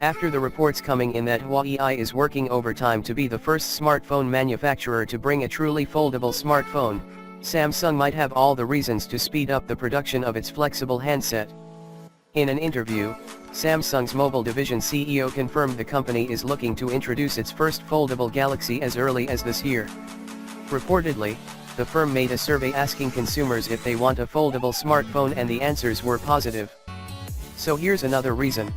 After the reports coming in that Huawei is working overtime to be the first smartphone manufacturer to bring a truly foldable smartphone, Samsung might have all the reasons to speed up the production of its flexible handset. In an interview, Samsung's mobile division CEO confirmed the company is looking to introduce its first foldable Galaxy as early as this year. Reportedly, the firm made a survey asking consumers if they want a foldable smartphone and the answers were positive. So here's another reason.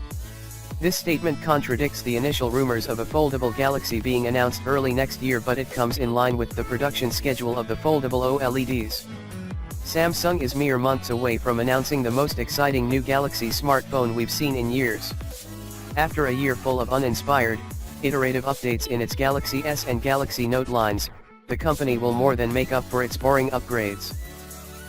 This statement contradicts the initial rumors of a foldable Galaxy being announced early next year, but it comes in line with the production schedule of the foldable OLEDs. Samsung is mere months away from announcing the most exciting new Galaxy smartphone we've seen in years. After a year full of uninspired, iterative updates in its Galaxy S and Galaxy Note lines, the company will more than make up for its boring upgrades.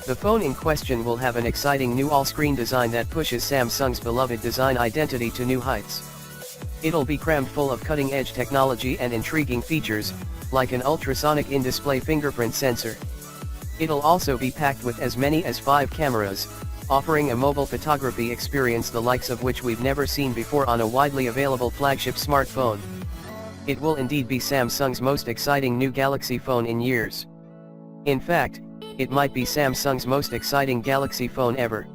The phone in question will have an exciting new all-screen design that pushes Samsung's beloved design identity to new heights. It'll be crammed full of cutting-edge technology and intriguing features, like an ultrasonic in-display fingerprint sensor. It'll also be packed with as many as 5 cameras, offering a mobile photography experience the likes of which we've never seen before on a widely available flagship smartphone. It will indeed be Samsung's most exciting new Galaxy phone in years. In fact, it might be Samsung's most exciting Galaxy phone ever.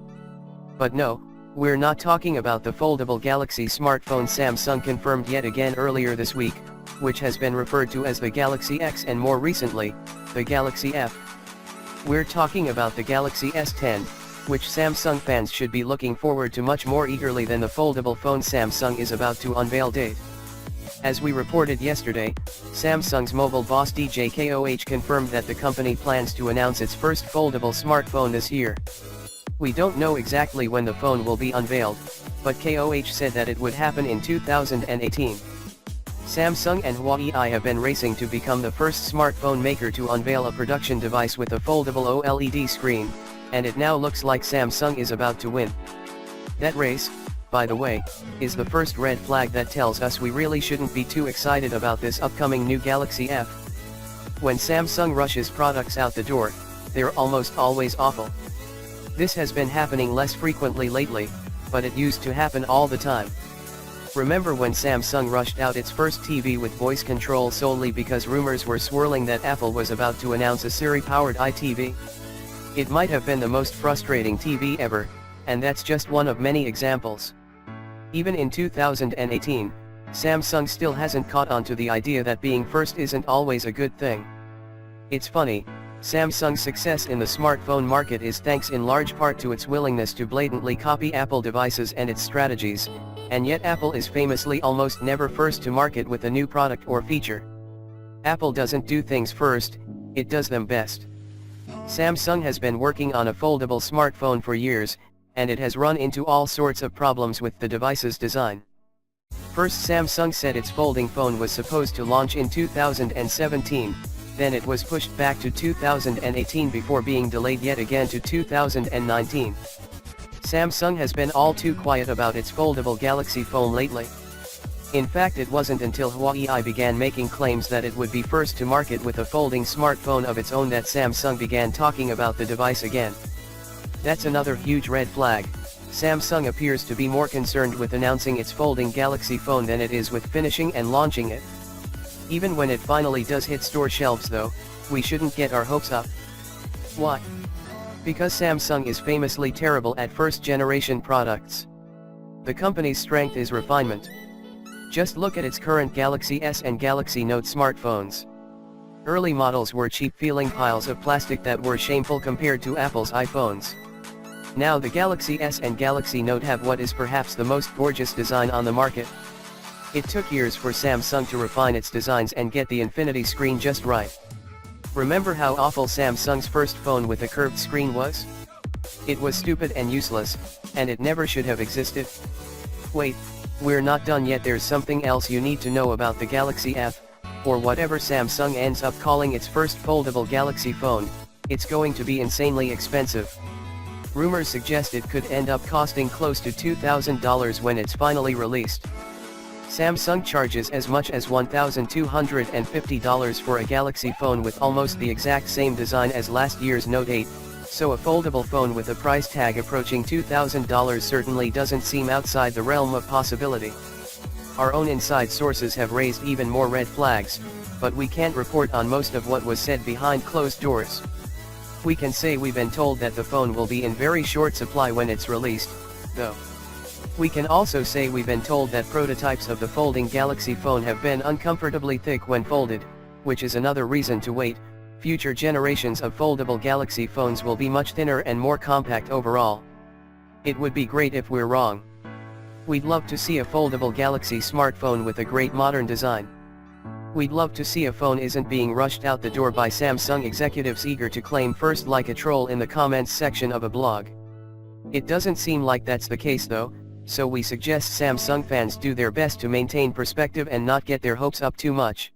But no, we're not talking about the foldable Galaxy smartphone Samsung confirmed yet again earlier this week, which has been referred to as the Galaxy X and more recently, the Galaxy F. We're talking about the Galaxy S10, which Samsung fans should be looking forward to much more eagerly than the foldable phone Samsung is about to unveil date. As we reported yesterday, Samsung's mobile boss DJ KOH confirmed that the company plans to announce its first foldable smartphone this year. We don't know exactly when the phone will be unveiled, but KOH said that it would happen in 2018. Samsung and Huawei have been racing to become the first smartphone maker to unveil a production device with a foldable OLED screen, and it now looks like Samsung is about to win. That race, by the way, is the first red flag that tells us we really shouldn't be too excited about this upcoming new Galaxy F. When Samsung rushes products out the door, they're almost always awful. This has been happening less frequently lately, but it used to happen all the time. Remember when Samsung rushed out its first TV with voice control solely because rumors were swirling that Apple was about to announce a Siri-powered iTV? It might have been the most frustrating TV ever, and that's just one of many examples. Even in 2018, Samsung still hasn't caught on to the idea that being first isn't always a good thing. It's funny, Samsung's success in the smartphone market is thanks in large part to its willingness to blatantly copy Apple devices and its strategies, and yet Apple is famously almost never first to market with a new product or feature. Apple doesn't do things first, it does them best. Samsung has been working on a foldable smartphone for years, and it has run into all sorts of problems with the device's design. First, Samsung said its folding phone was supposed to launch in 2017, then it was pushed back to 2018 before being delayed yet again to 2019. Samsung has been all too quiet about its foldable Galaxy phone lately. In fact, it wasn't until Huawei began making claims that it would be first to market with a folding smartphone of its own that Samsung began talking about the device again. That's another huge red flag. Samsung appears to be more concerned with announcing its folding Galaxy phone than it is with finishing and launching it. Even when it finally does hit store shelves though, we shouldn't get our hopes up. Why? Because Samsung is famously terrible at first-generation products. The company's strength is refinement. Just look at its current Galaxy S and Galaxy Note smartphones. Early models were cheap-feeling piles of plastic that were shameful compared to Apple's iPhones. Now the Galaxy S and Galaxy Note have what is perhaps the most gorgeous design on the market. It took years for Samsung to refine its designs and get the infinity screen just right. Remember how awful Samsung's first phone with a curved screen was? It was stupid and useless, and it never should have existed. Wait, we're not done yet. There's something else you need to know about the Galaxy F, or whatever Samsung ends up calling its first foldable Galaxy phone. It's going to be insanely expensive. Rumors suggest it could end up costing close to $2,000 when it's finally released. Samsung charges as much as $1,250 for a Galaxy phone with almost the exact same design as last year's Note 8, so a foldable phone with a price tag approaching $2,000 certainly doesn't seem outside the realm of possibility. Our own inside sources have raised even more red flags, but we can't report on most of what was said behind closed doors. We can say we've been told that the phone will be in very short supply when it's released, though. We can also say we've been told that prototypes of the folding Galaxy phone have been uncomfortably thick when folded, which is another reason to wait. Future generations of foldable Galaxy phones will be much thinner and more compact overall. It would be great if we're wrong. We'd love to see a foldable Galaxy smartphone with a great modern design. We'd love to see a phone isn't being rushed out the door by Samsung executives eager to claim first like a troll in the comments section of a blog. It doesn't seem like that's the case though, so we suggest Samsung fans do their best to maintain perspective and not get their hopes up too much.